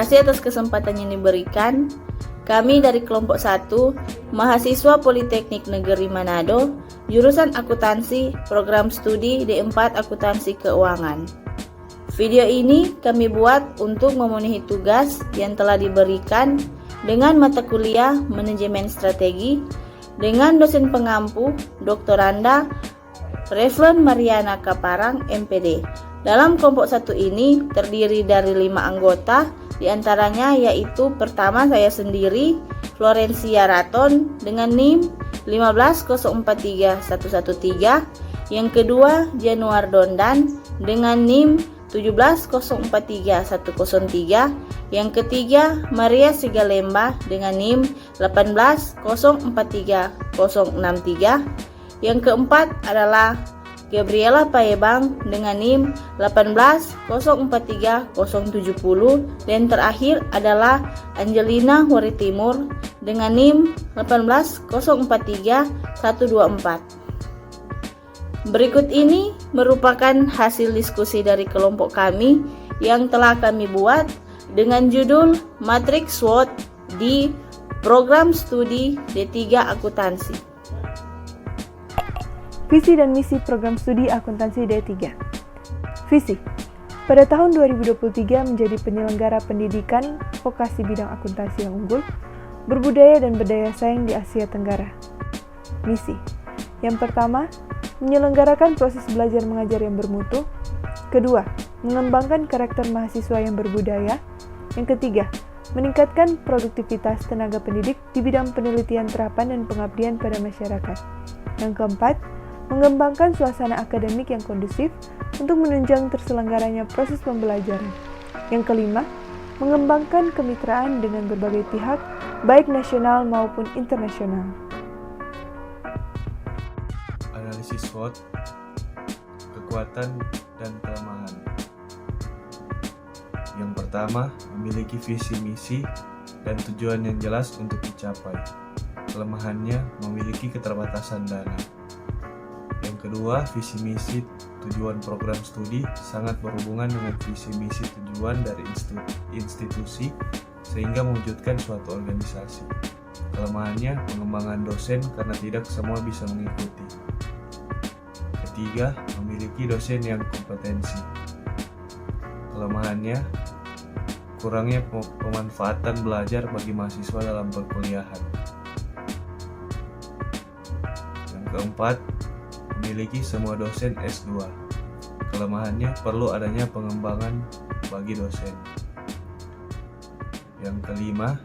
kasih atas kesempatan yang diberikan. Kami dari kelompok 1, mahasiswa Politeknik Negeri Manado, jurusan akuntansi, program studi D4 Akuntansi Keuangan. Video ini kami buat untuk memenuhi tugas yang telah diberikan dengan mata kuliah Manajemen Strategi dengan dosen pengampu Dr. Randa Revlon Mariana Kaparang, MPD. Dalam kelompok 1 ini terdiri dari 5 anggota, diantaranya yaitu pertama saya sendiri, Florencia Raton dengan NIM 150431113, yang kedua Januar Dondan dengan NIM 170431103, yang ketiga Maria Sigalemba dengan NIM 1804363, yang keempat adalah Gabriela Paebang dengan NIM 1804370, dan terakhir adalah Angelina Waritimur dengan NIM 18043-124. Berikut ini merupakan hasil diskusi dari kelompok kami yang telah kami buat dengan judul Matriks SWOT di Program Studi D3 Akuntansi. Visi dan misi program studi akuntansi D3. Visi. Pada tahun 2023 menjadi penyelenggara pendidikan vokasi bidang akuntansi yang unggul, berbudaya dan berdaya saing di Asia Tenggara. Misi. Yang pertama, menyelenggarakan proses belajar mengajar yang bermutu. Kedua, mengembangkan karakter mahasiswa yang berbudaya. Yang ketiga, meningkatkan produktivitas tenaga pendidik di bidang penelitian terapan dan pengabdian pada masyarakat. Yang keempat, mengembangkan suasana akademik yang kondusif untuk menunjang terselenggaranya proses pembelajaran. Yang kelima, mengembangkan kemitraan dengan berbagai pihak, baik nasional maupun internasional. Analisis SWOT, kekuatan dan kelemahan. Yang pertama, memiliki visi misi dan tujuan yang jelas untuk dicapai. Kelemahannya memiliki keterbatasan dana. Yang kedua, visi misi tujuan program studi sangat berhubungan dengan visi misi tujuan dari institusi sehingga mewujudkan suatu organisasi. Kelemahannya, pengembangan dosen karena tidak semua bisa mengikuti. Ketiga, memiliki dosen yang kompetensi. Kelemahannya, kurangnya pemanfaatan belajar bagi mahasiswa dalam perkuliahan. Yang keempat, memiliki semua dosen S2. Kelemahannya, perlu adanya pengembangan bagi dosen. Yang kelima,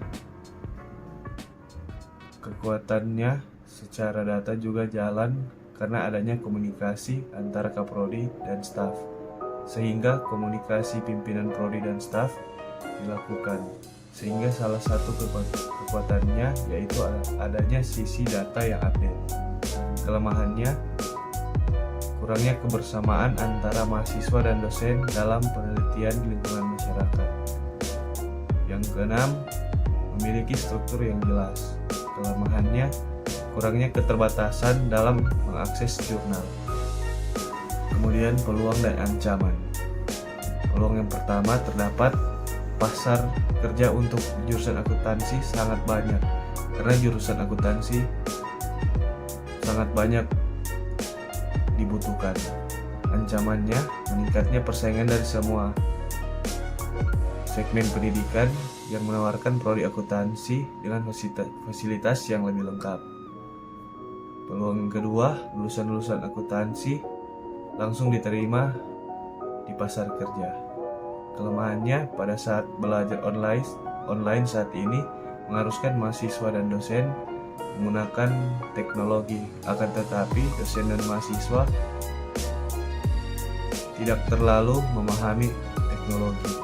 kekuatannya secara data juga jalan karena adanya komunikasi antara Kaprodi dan staf, sehingga komunikasi pimpinan prodi dan staf dilakukan, sehingga salah satu kekuatannya yaitu adanya sisi data yang update. Kelemahannya, kurangnya kebersamaan antara mahasiswa dan dosen dalam penelitian lingkungan masyarakat. Yang keenam, memiliki struktur yang jelas. Kelemahannya, kurangnya keterbatasan dalam mengakses jurnal. Kemudian peluang dan ancaman. Peluang yang pertama, terdapat pasar kerja untuk jurusan akuntansi sangat banyak, karena jurusan akuntansi sangat banyak dibutuhkan. Ancamannya, meningkatnya persaingan dari semua segmen pendidikan yang menawarkan prodi akuntansi dengan fasilitas yang lebih lengkap. Peluang kedua, lulusan-lulusan akuntansi langsung diterima di pasar kerja. Kelemahannya, pada saat belajar online saat ini mengharuskan mahasiswa dan dosen menggunakan teknologi, akan tetapi dosen dan mahasiswa tidak terlalu memahami teknologi.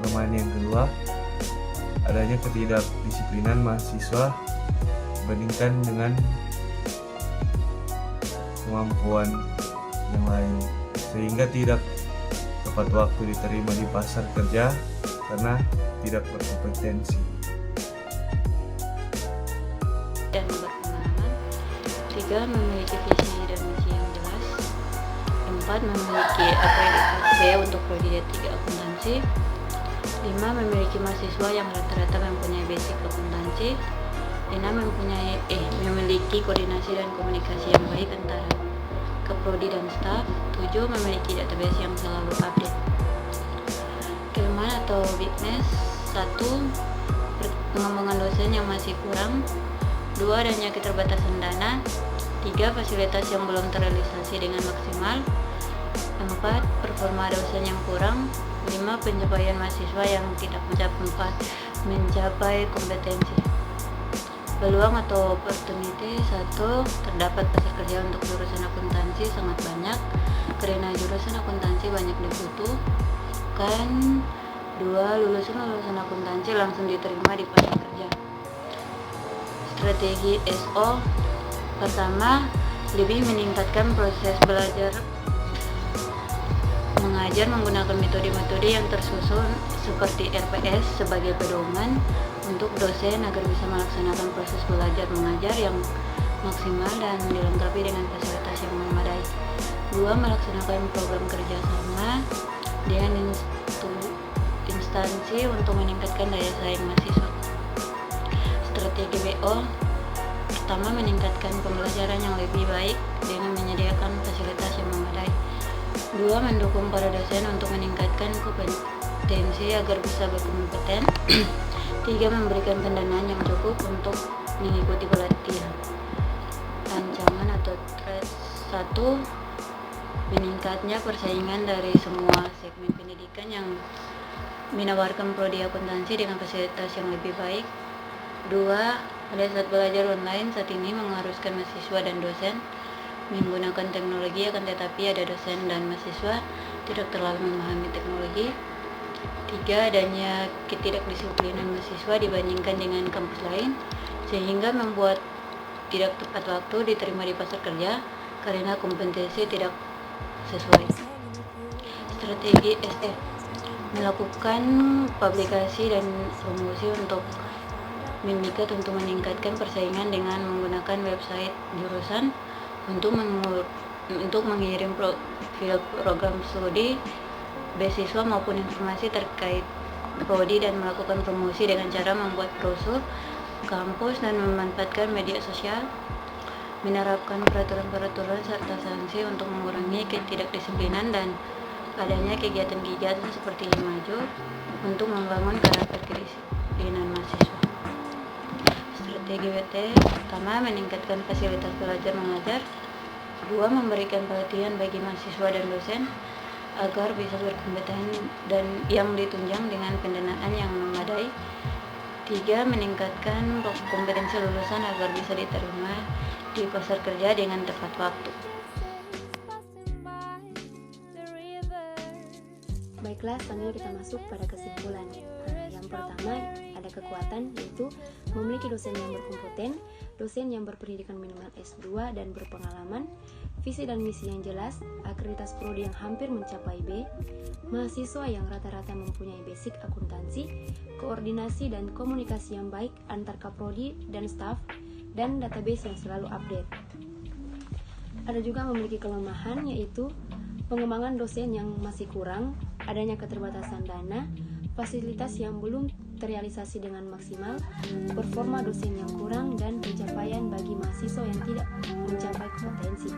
Kelemahan yang kedua, adanya ketidakdisiplinan mahasiswa dibandingkan dengan kemampuan yang lain, sehingga tidak tepat waktu diterima di pasar kerja karena tidak berkompetensi. Dan berpengalaman. 3. Memiliki visi dan misi yang jelas. 4. Memiliki akreditasi untuk prodi D3 akuntansi. 5. Memiliki mahasiswa yang rata-rata mempunyai basic akuntansi. 6. Memiliki koordinasi dan komunikasi yang baik antara keprodi dan staf. 7. Memiliki database yang selalu update. Kelemahan atau weakness: 1. Pengembangan dosen yang masih kurang. 2. Adanya keterbatasan dana. 3. Fasilitas yang belum terrealisasi dengan maksimal. 4. Performa dosen yang kurang. 5. Pencapaian mahasiswa yang tidak mencapai kompetensi. Peluang atau opportunity: 1. Terdapat pasar kerja untuk jurusan akuntansi sangat banyak karena jurusan akuntansi banyak dibutuhkan. 2. Lulusan akuntansi langsung diterima di pasar kerja. Strategi SO: pertama, lebih meningkatkan proses belajar mengajar menggunakan metode-metode yang tersusun seperti RPS sebagai pedoman untuk dosen agar bisa melaksanakan proses belajar mengajar yang maksimal dan dilengkapi dengan fasilitas yang memadai. 2. Melaksanakan program kerjasama dengan instansi untuk meningkatkan daya saing mahasiswa. Strategi BO: pertama, meningkatkan pembelajaran yang lebih baik dengan menyediakan fasilitas yang memadai. 2. Mendukung para dosen untuk meningkatkan kompetensi agar bisa berkompeten. 3. Memberikan pendanaan yang cukup untuk mengikuti pelatihan. Ancaman atau threat: 1. Meningkatnya persaingan dari semua segmen pendidikan yang menawarkan prodi akuntansi dengan fasilitas yang lebih baik. 2. Pada saat belajar online saat ini mengharuskan mahasiswa dan dosen menggunakan teknologi, akan tetapi ada dosen dan mahasiswa tidak terlalu memahami teknologi. 3. Adanya ketidakdisiplinan mahasiswa dibandingkan dengan kampus lain sehingga membuat tidak tepat waktu diterima di pasar kerja karena kompetensi tidak sesuai. Strategi SE: melakukan publikasi dan promosi untuk meningkatkan persaingan dengan menggunakan website jurusan untuk mengirim profil program studi, beasiswa maupun informasi terkait prodi dan melakukan promosi dengan cara membuat brosur kampus dan memanfaatkan media sosial. Menerapkan peraturan-peraturan serta sanksi untuk mengurangi ketidakdisiplinan dan adanya kegiatan-kegiatan seperti maju untuk membangun karakter kedisiplinan mahasiswa. Strategi WT: pertama, meningkatkan fasilitas belajar mengajar. 2. Memberikan pelatihan bagi mahasiswa dan dosen agar bisa berkompeten dan yang ditunjang dengan pendanaan yang memadai. 3. Meningkatkan kompetensi lulusan agar bisa diterima di pasar kerja dengan tepat waktu. Baiklah, selanjutnya kita masuk pada kesimpulan. Yang pertama ada kekuatan, yaitu memiliki dosen yang berkompeten, dosen yang berpendidikan minimal S2 dan berpengalaman, visi dan misi yang jelas, akreditas prodi yang hampir mencapai B, mahasiswa yang rata-rata mempunyai basic akuntansi, koordinasi dan komunikasi yang baik antar kaprodi dan staf, dan database yang selalu update. Ada juga memiliki kelemahan, yaitu pengembangan dosen yang masih kurang, adanya keterbatasan dana, fasilitas yang belum terrealisasi dengan maksimal, performa dosen yang kurang, dan pencapaian bagi mahasiswa yang tidak mencapai kompetensi.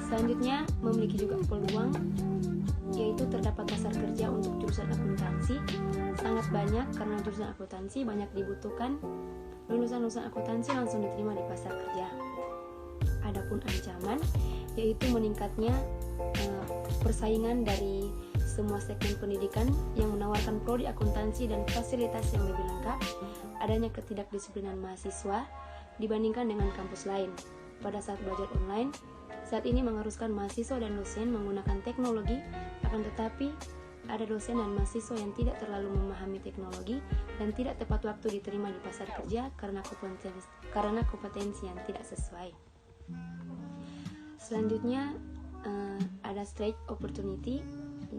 Selanjutnya, memiliki juga peluang, yaitu terdapat pasar kerja untuk jurusan akuntansi sangat banyak karena jurusan akuntansi banyak dibutuhkan. Lulusan akuntansi langsung diterima di pasar kerja. Adapun ancaman, yaitu meningkatnya persaingan dari semua segmen pendidikan yang menawarkan prodi akuntansi dan fasilitas yang lebih lengkap, adanya ketidakdisiplinan mahasiswa dibandingkan dengan kampus lain. Pada saat belajar online, saat ini mengharuskan mahasiswa dan dosen menggunakan teknologi, akan tetapi ada dosen dan mahasiswa yang tidak terlalu memahami teknologi dan tidak tepat waktu diterima di pasar kerja karena kompetensi yang tidak sesuai. Selanjutnya ada straight opportunity,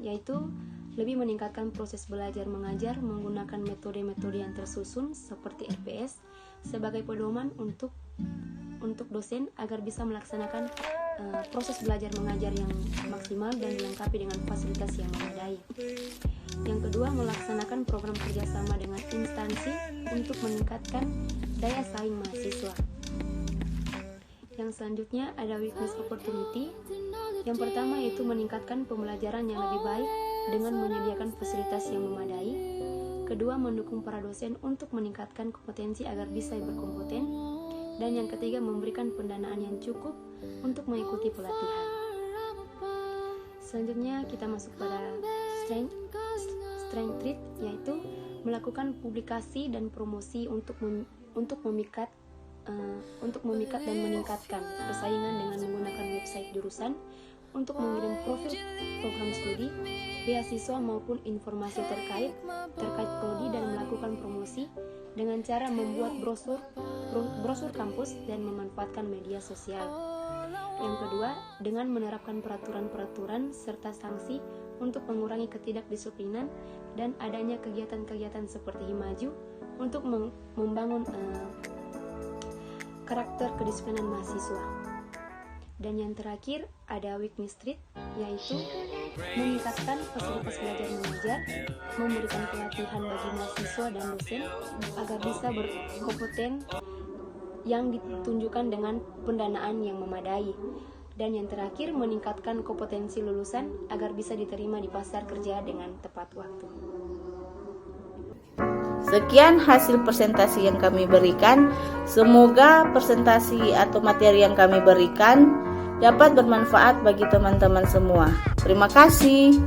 yaitu lebih meningkatkan proses belajar mengajar menggunakan metode-metode yang tersusun seperti RPS sebagai pedoman untuk dosen agar bisa melaksanakan proses belajar mengajar yang maksimal dan dilengkapi dengan fasilitas yang memadai. Yang kedua, melaksanakan program kerjasama dengan instansi untuk meningkatkan daya saing mahasiswa. Yang selanjutnya ada witness opportunity. Yang pertama yaitu meningkatkan pembelajaran yang lebih baik dengan menyediakan fasilitas yang memadai. Kedua, mendukung para dosen untuk meningkatkan kompetensi agar bisa berkompeten. Dan yang ketiga, memberikan pendanaan yang cukup untuk mengikuti pelatihan. Selanjutnya kita masuk pada strength trait, yaitu melakukan publikasi dan promosi untuk memikat dan meningkatkan persaingan dengan menggunakan website jurusan, untuk mengirim profil program studi, beasiswa maupun informasi terkait prodi, dan melakukan promosi dengan cara membuat brosur kampus dan memanfaatkan media sosial. Yang kedua, dengan menerapkan peraturan-peraturan serta sanksi untuk mengurangi ketidakdisiplinan dan adanya kegiatan-kegiatan seperti himaju untuk membangun karakter kedisiplinan mahasiswa. Dan yang terakhir ada weakness trait, yaitu meningkatkan fasilitas belajar mengajar, memberikan pelatihan bagi mahasiswa dan dosen agar bisa berkompeten yang ditunjukkan dengan pendanaan yang memadai. Dan yang terakhir, meningkatkan kompetensi lulusan agar bisa diterima di pasar kerja dengan tepat waktu. Sekian hasil presentasi yang kami berikan. Semoga presentasi atau materi yang kami berikan dapat bermanfaat bagi teman-teman semua. Terima kasih.